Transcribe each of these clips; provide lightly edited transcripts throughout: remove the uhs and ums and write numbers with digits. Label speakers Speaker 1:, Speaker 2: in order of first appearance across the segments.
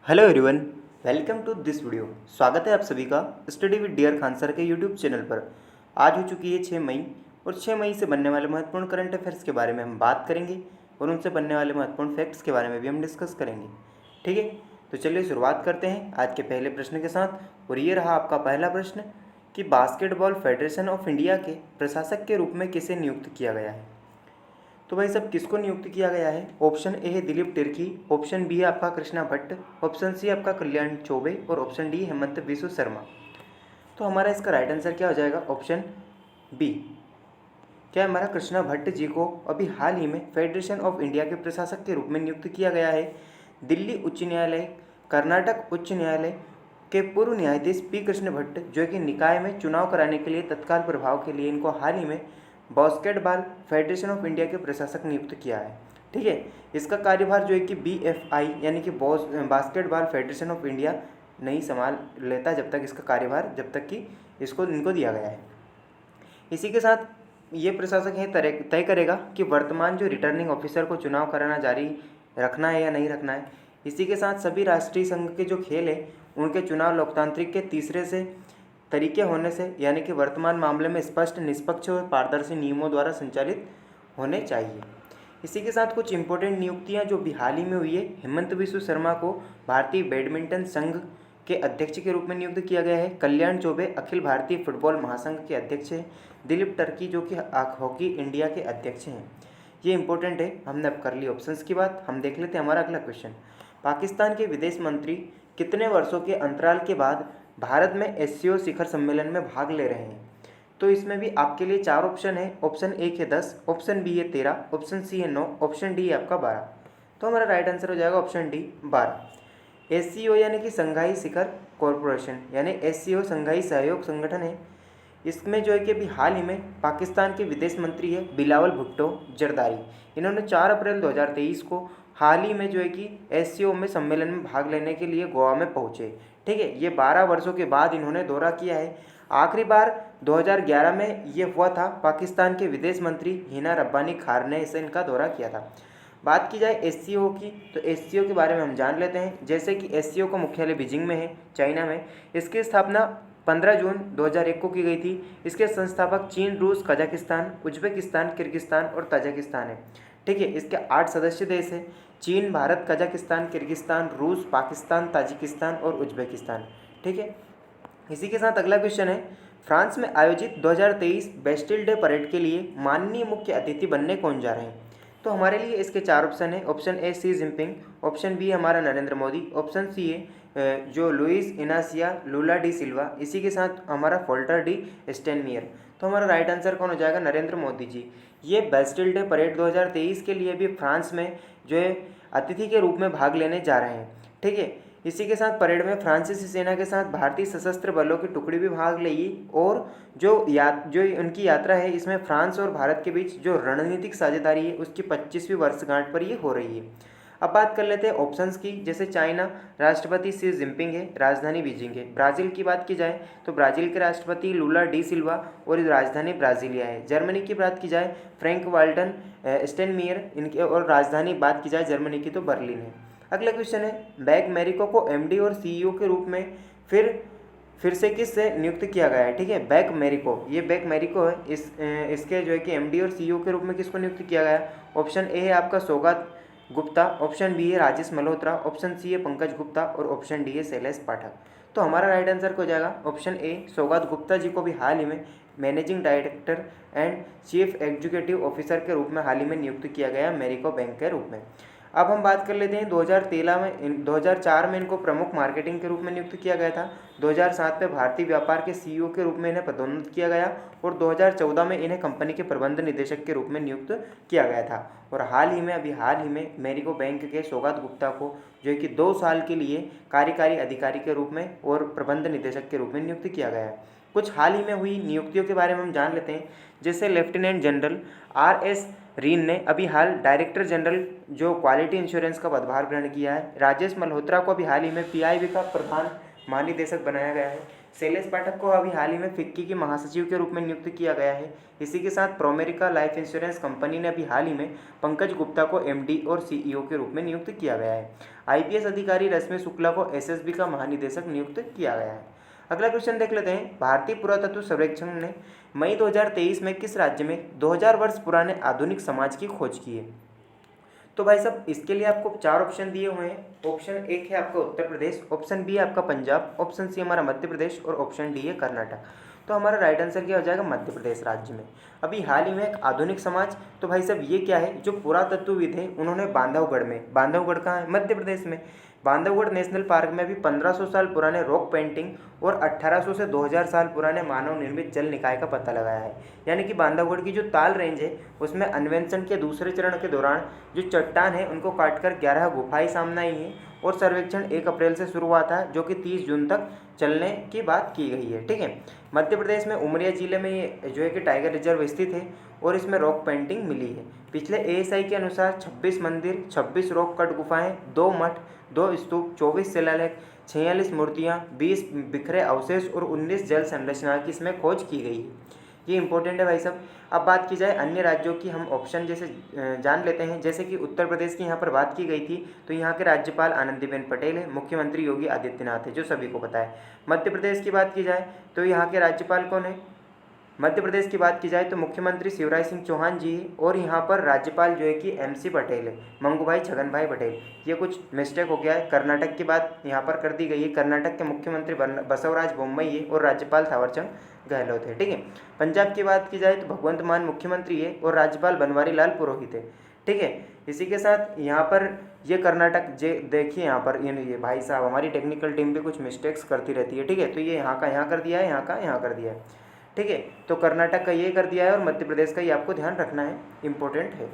Speaker 1: Hello everyone, welcome to this video. स्वागत है आप सभी का study with dear Khan sir के यूट्यूब चैनल पर। आज हो चुकी है 6 मई और 6 मई से बनने वाले महत्वपूर्ण करंट अफेयर्स के बारे में हम बात करेंगे और उनसे बनने वाले महत्वपूर्ण फैक्ट्स के बारे में भी हम डिस्कस करेंगे। ठीक है, तो चलिए शुरुआत करते हैं आज के पहले प्रश्न के साथ। और ये रहा आपका पहला प्रश्न कि बास्केटबॉल फेडरेशन ऑफ इंडिया के प्रशासक के रूप में किसे नियुक्त किया गया है। तो भाई सब किसको नियुक्त किया गया है। ऑप्शन ए है दिलीप तिर्की, ऑप्शन बी है आपका कृष्णा भट्ट, ऑप्शन सी आपका कल्याण चौबे और ऑप्शन डी हेमंत बिस्व शर्मा। तो हमारा इसका राइट आंसर क्या हो जाएगा, ऑप्शन बी। क्या हमारा कृष्णा भट्ट जी को अभी हाल ही में फेडरेशन ऑफ इंडिया के प्रशासक के रूप में नियुक्त किया गया है। दिल्ली उच्च न्यायालय, कर्नाटक उच्च न्यायालय के पूर्व न्यायाधीश पी कृष्ण भट्ट जो कि निकाय में चुनाव कराने के लिए तत्काल प्रभाव के लिए इनको हाल ही में बास्केटबॉल फेडरेशन ऑफ इंडिया के प्रशासक नियुक्त किया है। ठीक है, इसका कार्यभार जो है कि BFI यानी कि बास्केटबॉल फेडरेशन ऑफ इंडिया नहीं संभाल लेता जब तक इसका कार्यभार जब तक कि इनको दिया गया है। इसी के साथ ये प्रशासक है तय करेगा कि वर्तमान जो रिटर्निंग ऑफिसर को चुनाव कराना जारी रखना है या नहीं रखना है। इसी के साथ सभी राष्ट्रीय संघ के जो खेल है उनके चुनाव लोकतांत्रिक के तीसरे से तरीके होने से यानी कि वर्तमान मामले में स्पष्ट, निष्पक्ष और पारदर्शी नियमों द्वारा संचालित होने चाहिए। इसी के साथ कुछ इंपॉर्टेंट नियुक्तियां जो भी हाल ही में हुई है। हेमंत बिस्व शर्मा को भारतीय बैडमिंटन संघ के अध्यक्ष के रूप में नियुक्त किया गया है। कल्याण चौबे अखिल भारतीय फुटबॉल महासंघ के अध्यक्ष हैं। दिलीप टर्की जो कि हॉकी इंडिया के अध्यक्ष हैं। ये इंपॉर्टेंट है, हमने अब कर ली ऑप्शंस की बात। हम देख लेते हैं हमारा अगला क्वेश्चन। पाकिस्तान के विदेश मंत्री कितने वर्षों के अंतराल के बाद भारत में SCO शिखर सम्मेलन में भाग ले रहे हैं। तो इसमें भी आपके लिए 4 ऑप्शन है। ऑप्शन ए है 10, ऑप्शन बी है 13, ऑप्शन सी है 9, ऑप्शन डी है आपका 12। तो हमारा राइट आंसर हो जाएगा ऑप्शन डी 12। SCO यानी कि संघाई शिखर कॉरपोरेशन यानी SCO संघाई सहयोग संगठन है। इसमें जो है कि अभी हाल ही में पाकिस्तान के विदेश मंत्री है बिलावल भुट्टो जरदारी। इन्होंने 4 अप्रैल 2023 को हाल ही में जो है कि SCO में सम्मेलन में भाग लेने के लिए गोवा में पहुंचे। ठीक है, ये 12 वर्षों के बाद इन्होंने दौरा किया है। आखिरी बार 2011 में ये हुआ था। पाकिस्तान के विदेश मंत्री हिना रब्बानी खार ने इसे इनका दौरा किया था। बात की जाए SCO की तो SCO के बारे में हम जान लेते हैं। जैसे कि SCO का मुख्यालय बीजिंग में है, चाइना में। इसकी स्थापना 15 जून 2001 को की गई थी। इसके संस्थापक चीन, रूस, कजाकिस्तान, उज्बेकिस्तान, किर्गिस्तान और ताजिकिस्तान है। ठीक है, इसके 8 सदस्य देश हैं। चीन, भारत, कजाकिस्तान, किर्गिस्तान, रूस, पाकिस्तान, ताजिकिस्तान और उज्बेकिस्तान। ठीक है, इसी के साथ अगला क्वेश्चन है। फ्रांस में आयोजित 2023 बेस्टिल डे परेड के लिए माननीय मुख्य अतिथि बनने कौन जा रहे हैं। तो हमारे लिए इसके 4 ऑप्शन है। Option A Xi Jinping, option B हमारा नरेंद्र मोदी, ऑप्शन सी है जो लुइस इनासिया लूला डी सिल्वा, इसी के साथ हमारा फोल्टर डी स्टेनमियर। तो हमारा राइट आंसर कौन हो जाएगा, नरेंद्र मोदी जी। ये बेस्टिल डे परेड 2023 के लिए भी फ्रांस में जो है अतिथि के रूप में भाग लेने जा रहे हैं। ठीक है, इसी के साथ परेड में फ्रांसीसी सेना के साथ भारतीय सशस्त्र बलों की टुकड़ी भी भाग लेगी। और जो उनकी यात्रा है इसमें फ्रांस और भारत के बीच जो रणनीतिक साझेदारी है उसकी 25वीं वर्षगांठ पर ये हो रही है। अब बात कर लेते हैं ऑप्शंस की। जैसे चाइना, राष्ट्रपति शी जिनपिंग है, राजधानी बीजिंग है। ब्राज़ील की बात की जाए तो ब्राज़ील के राष्ट्रपति लूला डी सिल्वा और राजधानी ब्राज़ीलिया है। जर्मनी की बात की जाए फ्रैंक वाल्टन स्टेनमियर, इनके और राजधानी बात की जाए जर्मनी की तो बर्लिन है। अगला क्वेश्चन है, बैग मैरिको को MD और CEO के रूप में फिर से किससे नियुक्त किया गया है। ठीक है, बैग मैरिको, ये बैग मैरिको है। इसके जो है कि MD और CEO के रूप में किसको नियुक्त किया गया है। ऑप्शन ए है आपका सौगात गुप्ता, ऑप्शन बी है राजेश मल्होत्रा, ऑप्शन सी है पंकज गुप्ता और ऑप्शन डी है शैलेश पाठक। तो हमारा राइट आंसर हो जाएगा ऑप्शन ए, सौगात गुप्ता जी को भी हाल ही में managing director and chief executive officer के रूप में हाल ही में नियुक्त किया गया मैरिको बैंक के रूप में। अब हम बात कर लेते हैं 2004 में इनको प्रमुख मार्केटिंग के रूप में नियुक्त किया गया था। 2007 में भारतीय व्यापार के CEO के रूप में इन्हें पदोन्नत किया गया और 2014 में इन्हें कंपनी के प्रबंध निदेशक के रूप में नियुक्त किया गया था। और हाल ही में मैरिको बैंक के सौगात गुप्ता को जो है कि 2 साल के लिए कार्यकारी अधिकारी के रूप में और प्रबंध निदेशक के रूप में नियुक्त किया गया है। कुछ हाल ही में हुई नियुक्तियों के बारे में हम जान लेते हैं। जैसे लेफ्टिनेंट जनरल RS रीन ने अभी हाल डायरेक्टर जनरल जो क्वालिटी इंश्योरेंस का पदभार ग्रहण किया है। राजेश मल्होत्रा को अभी हाल ही में PIB का प्रधान महानिदेशक बनाया गया है। शैलेश पाठक को अभी हाल ही में फिक्की के महासचिव के रूप में नियुक्त किया गया है। इसी के साथ प्रोमेरिका लाइफ इंश्योरेंस कंपनी ने अभी हाल ही में पंकज गुप्ता को एमडी और सीईओ के रूप में नियुक्त किया गया है। आईपीएस अधिकारी रश्मि शुक्ला को एसएसबी का महानिदेशक नियुक्त किया गया है। अगला क्वेश्चन देख लेते हैं। भारतीय पुरातत्व सर्वेक्षण ने मई 2023 में किस राज्य में 2000 वर्ष पुराने आधुनिक समाज की खोज की है? तो भाई साहब इसके लिए आपको 4 ऑप्शन दिए हुए हैं। ऑप्शन 1 है आपका उत्तर प्रदेश, ऑप्शन बी है आपका पंजाब, ऑप्शन सी हमारा मध्य प्रदेश और ऑप्शन डी है कर्नाटक। तो हमारा राइट आंसर क्या हो जाएगा? मध्य प्रदेश राज्य में। अभी हाल ही में एक आधुनिक समाज, तो भाई साहब ये क्या है? जो पुरातत्वविद हैं उन्होंने बांधवगढ़ में, बांधवगढ़ कहाँ है? मध्य प्रदेश में। बांधवगढ़ नेशनल पार्क में अभी 1500 साल पुराने रॉक पेंटिंग और 1800 से 2000 साल पुराने मानव निर्मित जल निकाय का पता लगाया है। यानी कि बांधवगढ़ की जो ताल रेंज है उसमें अन्वेषण के दूसरे चरण के दौरान जो चट्टान है उनको काटकर 11 गुफाएं सामने आई हैं और सर्वेक्षण 1 अप्रैल से शुरू हुआ था जो कि 30 जून तक चलने की बात की गई है। ठीक है। मध्य प्रदेश में उमरिया जिले में ये जो है कि टाइगर रिजर्व स्थित है और इसमें रॉक पेंटिंग मिली है। पिछले एएसआई के अनुसार 26 मंदिर, 26 रॉक कट गुफाएं, 2 मठ, 2 स्तूप, 24 शिलालेख, 46 मूर्तियां, 20 बिखरे अवशेष और 19 जल संरचना की इसमें खोज की गई है। ये इंपॉर्टेंट है भाई साहब। अब बात की जाए अन्य राज्यों की, हम ऑप्शन जैसे जान लेते हैं। जैसे कि उत्तर प्रदेश की यहाँ पर बात की गई थी तो यहाँ के राज्यपाल आनंदीबेन पटेल है, मुख्यमंत्री योगी आदित्यनाथ है जो सभी को पता है। मध्य प्रदेश की बात की जाए तो यहाँ के राज्यपाल कौन है? मध्य प्रदेश की बात की जाए तो मुख्यमंत्री शिवराज सिंह चौहान जी है और यहाँ पर राज्यपाल जो है कि एमसी पटेल है, मंगूभाई छगन भाई पटेल। ये कुछ मिस्टेक हो गया है। कर्नाटक की बात यहाँ पर कर दी गई है। कर्नाटक के मुख्यमंत्री बसवराज बोम्मई है और राज्यपाल थावरचंद गहलोत है। ठीक है। पंजाब की बात की जाए तो भगवंत मान मुख्यमंत्री है और राज्यपाल बनवारी लाल पुरोहित है। ठीक है। इसी के साथ यहाँ पर ये कर्नाटक देखिए यहाँ पर ये भाई साहब हमारी टेक्निकल टीम भी कुछ मिस्टेक्स करती रहती है। ठीक है। तो ये यहाँ का यहाँ कर दिया है, यहाँ का यहाँ कर दिया है। ठीक है। तो कर्नाटक का ये कर दिया है और मध्य प्रदेश का ये आपको ध्यान रखना है, इंपॉर्टेंट है।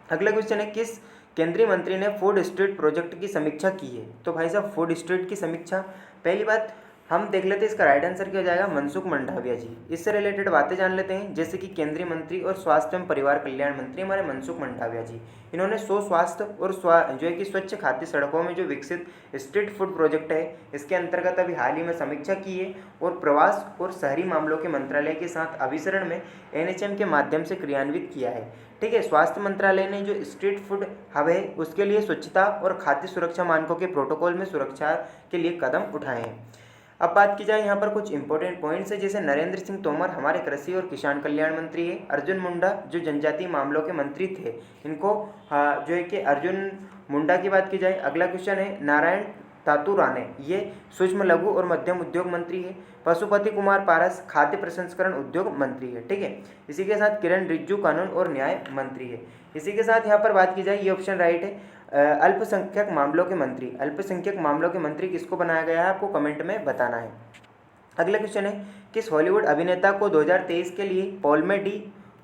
Speaker 1: अगला क्वेश्चन है किस केंद्रीय मंत्री ने फूड स्ट्रीट प्रोजेक्ट की समीक्षा की है? तो भाई साहब फूड स्ट्रीट की समीक्षा, पहली बात हम देख लेते हैं इसका राइट आंसर क्या हो जाएगा? मनसुख मंडाविया जी। इससे रिलेटेड बातें जान लेते हैं। जैसे कि केंद्रीय मंत्री और स्वास्थ्य एवं परिवार कल्याण मंत्री हमारे मनसुख मंडाविया जी, इन्होंने स्वास्थ्य और जो है कि स्वच्छ खाद्य सड़कों में जो विकसित स्ट्रीट फूड प्रोजेक्ट है इसके अंतर्गत अभी हाल ही में समीक्षा की है और प्रवास और शहरी मामलों के मंत्रालय के साथ अभिसरण में एनएचएम के माध्यम से क्रियान्वित किया है। ठीक है। स्वास्थ्य मंत्रालय ने जो स्ट्रीट फूड हब है उसके लिए स्वच्छता और खाद्य सुरक्षा मानकों के प्रोटोकॉल में सुरक्षा के लिए कदम उठाए हैं। अब बात की जाए यहाँ पर कुछ इंपॉर्टेंट पॉइंट्स है। जैसे नरेंद्र सिंह तोमर हमारे कृषि और किसान कल्याण मंत्री है। अर्जुन मुंडा जो जनजातीय मामलों के मंत्री थे, इनको जो है कि अर्जुन मुंडा की बात की जाए। अगला क्वेश्चन है नारायण तातुराने, ये सूक्ष्म लघु और मध्यम उद्योग मंत्री है। पशुपति कुमार पारस खाद्य प्रसंस्करण उद्योग मंत्री है। ठीक है। इसी के साथ किरण रिजिजू कानून और न्याय मंत्री है। इसी के साथ यहाँ पर बात की जाए, ये ऑप्शन राइट है। अल्पसंख्यक मामलों के मंत्री, अल्पसंख्यक मामलों के मंत्री किसको बनाया गया है आपको कमेंट में बताना है। अगला क्वेश्चन है किस हॉलीवुड अभिनेता को 2023 के लिए पॉल्मे डी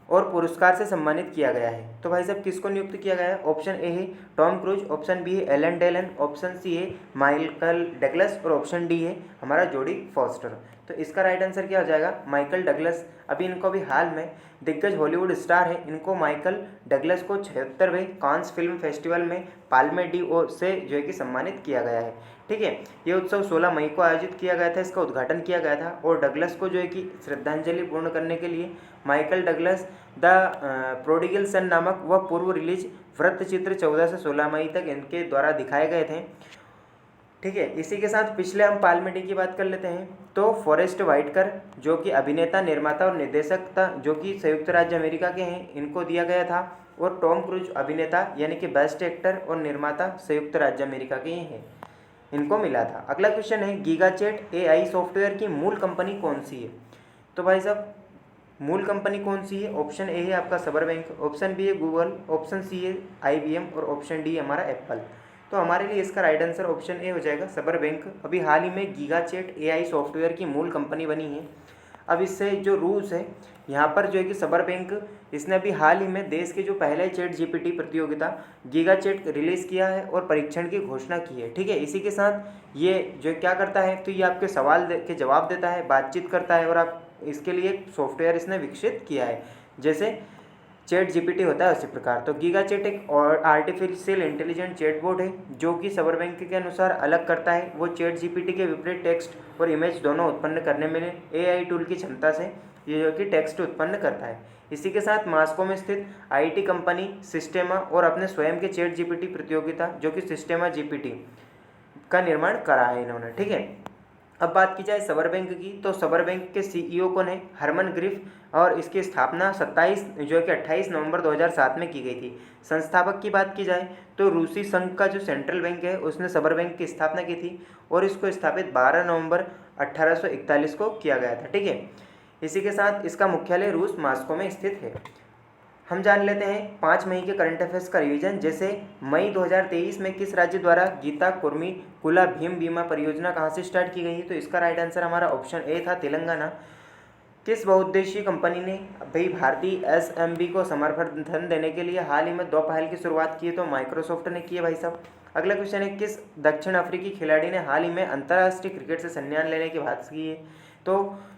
Speaker 1: और पुरस्कार से सम्मानित किया गया है? तो भाई साहब किसको नियुक्त किया गया है? ऑप्शन ए है टॉम क्रूज, ऑप्शन बी है एलन डेलन, ऑप्शन सी है माइकल डगलस और ऑप्शन डी है हमारा जोडी फॉस्टर। तो इसका राइट आंसर क्या हो जाएगा? Michael Douglas. अभी इनको भी हाल में दिग्गज हॉलीवुड स्टार है, इनको माइकल डगलस को 76वें कांस फिल्म फेस्टिवल में पाल्मे डी से जो है कि सम्मानित किया गया है। ठीक है। ये उत्सव 16 मई को आयोजित किया गया था, इसका उद्घाटन किया गया था और डगलस को जो है कि श्रद्धांजलि पूर्ण करने के लिए माइकल डगलस द प्रोडिगल सन नामक वह पूर्व रिलीज वृत्तचित्र 14 से 16 मई तक इनके द्वारा दिखाए गए थे। ठीक है। इसी के साथ पिछले हम पाल्मे डी की बात कर लेते हैं। तो फॉरेस्ट व्हाइटकर जो कि अभिनेता, निर्माता और निर्देशक था, जो कि संयुक्त राज्य अमेरिका के हैं, इनको दिया गया था। और टॉम क्रूज अभिनेता यानी कि बेस्ट एक्टर और निर्माता संयुक्त राज्य अमेरिका के ही हैं, इनको मिला था। अगला क्वेश्चन है गीगाचैट एआई सॉफ्टवेयर की मूल कंपनी कौन सी है? तो भाई साहब मूल कंपनी कौन सी है? ऑप्शन ए है आपका सबर बैंक, ऑप्शन बी है गूगल, ऑप्शन सी है आईबीएम और ऑप्शन डी है हमारा एप्पल। तो हमारे लिए इसका राइट आंसर ऑप्शन ए हो जाएगा सबर बैंक। अभी हाल ही में गीगाचैट एआई सॉफ्टवेयर की मूल कंपनी बनी है। अब इससे जो रूल्स है यहाँ पर जो है कि सबर बैंक, इसने अभी हाल ही में देश के जो पहले चैट जीपीटी प्रतियोगिता गीगाचैट रिलीज़ किया है और परीक्षण की घोषणा की है। ठीक है। इसी के साथ ये जो क्या करता है तो ये आपके सवाल के जवाब देता है, बातचीत करता है और आप इसके लिए एक सॉफ्टवेयर इसने विकसित किया है। जैसे चैट जीपीटी होता है उसी प्रकार। तो गीगा चैट एक और आर्टिफिशियल इंटेलिजेंट चैटबॉट है जो कि सबर बैंक के अनुसार अलग करता है। वो चैट जीपीटी के विपरीत टेक्स्ट और इमेज दोनों उत्पन्न करने में एआई टूल की क्षमता से ये जो कि टेक्स्ट उत्पन्न करता है। इसी के साथ मॉस्को में स्थित आईटी कंपनी सिस्टेमा और अपने स्वयं के चैट जीपीटी प्रतियोगिता जो कि सिस्टेमा जीपीटी का निर्माण करा है इन्होंने, ठीक है। अब बात की जाए सबर बैंक की, तो सबर बैंक के सीईओ कौन है? हरमन ग्रिफ, और इसकी स्थापना 28 नवंबर 2007 में की गई थी। संस्थापक की बात की जाए तो रूसी संघ का जो सेंट्रल बैंक है उसने सबर बैंक की स्थापना की थी और इसको स्थापित 12 नवंबर 1841 को किया गया था, ठीक है। इसी के साथ इसका मुख्यालय रूस मॉस्को में स्थित है। हम जान लेते हैं 5 मई के करंट अफेयर्स का रिवीजन। जैसे मई 2023 में किस राज्य द्वारा गीता कुर्मी कुला भीम बीमा परियोजना कहाँ से स्टार्ट की गई है? तो इसका राइट आंसर हमारा ऑप्शन ए था, तेलंगाना। किस बहुउद्देशीय कंपनी ने भाई भारतीय एसएमबी को समर्थन देने के लिए हाल ही में 2 पहल की शुरुआत की है? तो माइक्रोसॉफ्ट ने की है भाई साहब। अगला क्वेश्चन है, किस दक्षिण अफ्रीकी खिलाड़ी ने हाल ही में अंतर्राष्ट्रीय क्रिकेट से संन्यास लेने की बात की है? तो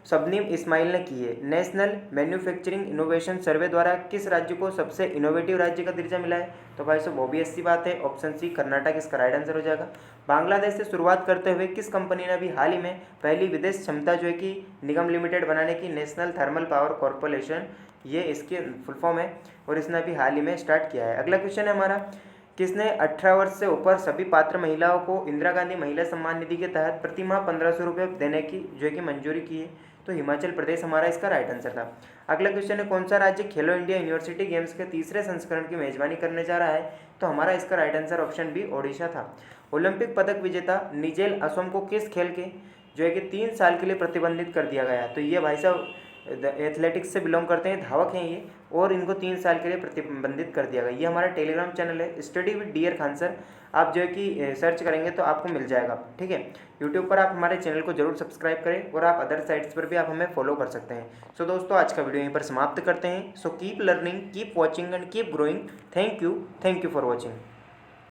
Speaker 1: शबनीम इस्माइल ने की है। नेशनल मैन्युफैक्चरिंग इनोवेशन सर्वे द्वारा किस राज्य को सबसे इनोवेटिव राज्य का दर्जा मिला है? तो भाई साहब वो भी अच्छी बात है, ऑप्शन सी कर्नाटक इसका राइट आंसर हो जाएगा। बांग्लादेश से शुरुआत करते हुए किस कंपनी ने अभी हाल ही में पहली विदेश क्षमता जो है कि निगम लिमिटेड बनाने की? नेशनल थर्मल पावर कॉरपोरेशन, ये इसकी फुल फॉर्म है और इसने अभी हाल ही में स्टार्ट किया है। अगला क्वेश्चन है हमारा, किसने 18 वर्ष से ऊपर सभी पात्र महिलाओं को इंदिरा गांधी महिला सम्मान निधि के तहत प्रति माह 1500 रुपये देने की जो है कि मंजूरी की है? तो हिमाचल प्रदेश हमारा इसका राइट आंसर था। अगला क्वेश्चन है, कौन सा राज्य खेलो इंडिया यूनिवर्सिटी गेम्स के तीसरे संस्करण की मेजबानी करने जा रहा है? तो हमारा इसका right answer option B, Odisha था। ओलंपिक पदक विजेता निजेल असोम को किस खेल के जो है कि 3 साल के लिए प्रतिबंधित कर दिया गया? तो ये भाई साहब एथलेटिक्स से बिलोंग करते हैं, धावक हैं ये, और इनको 3 साल के लिए प्रतिबंधित कर दिया गया। ये हमारा टेलीग्राम चैनल है study with dear Khan sir, आप जो है कि सर्च करेंगे तो आपको मिल जाएगा, ठीक है। यूट्यूब पर आप हमारे चैनल को जरूर सब्सक्राइब करें और आप अदर साइट्स पर भी आप हमें फॉलो कर सकते हैं। सो दोस्तों आज का वीडियो यहीं पर समाप्त करते हैं। So keep learning, keep watching and keep growing. Thank you for watching.